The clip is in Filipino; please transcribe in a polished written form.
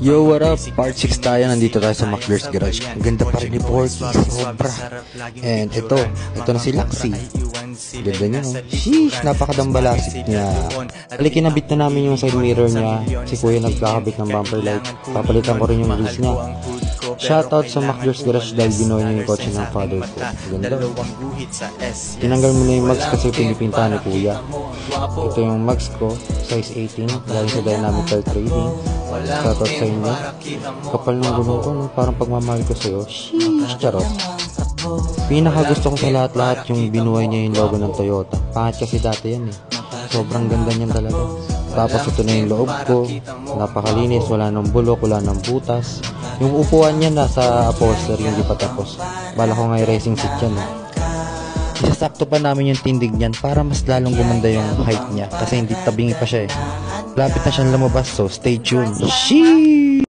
Yo, what up? Part 6 tayo. Nandito tayo sa McLear's Garage. Ang ganda pa rin ni Porky. Sobra. And ito na si Laxi. Ganda niya, no? Sheesh, napakadambalasik niya. Kinabit na namin yung side mirror niya. Si Kuya nagkakabit ng bumper light. Papalitan ko rin yung wheels niya. Shoutout sa McLear's Garage dahil ginawa niya yung kotse ng father ko. Ganda. Tinanggal mo na yung mags kasi pinipinta ni Kuya. Ito yung mags ko, size 18, galing sa Dynamic Car Trading. Shoutout sa inyo. Kapal ng gulong ko, no? Parang pagmamahal ko sa'yo. Sheesh, charot. Pinaka gusto ko sa lahat-lahat yung binuhay niya yung logo ng Toyota. Pangat kasi dati yan eh. Sobrang ganda niyan talaga. Tapos ito na yung loob ko. Napakalinis, wala nang bulok, wala nang butas. Yung upuan niya nasa upholster, yung di pa tapos. Bala ko nga yung racing seat yan eh. Isasakto pa namin yung tindig niyan para mas lalong gumanda yung height niya kasi hindi tabingi pa siya eh. Lapit na siyang lumabas, so stay tuned. Sheesh!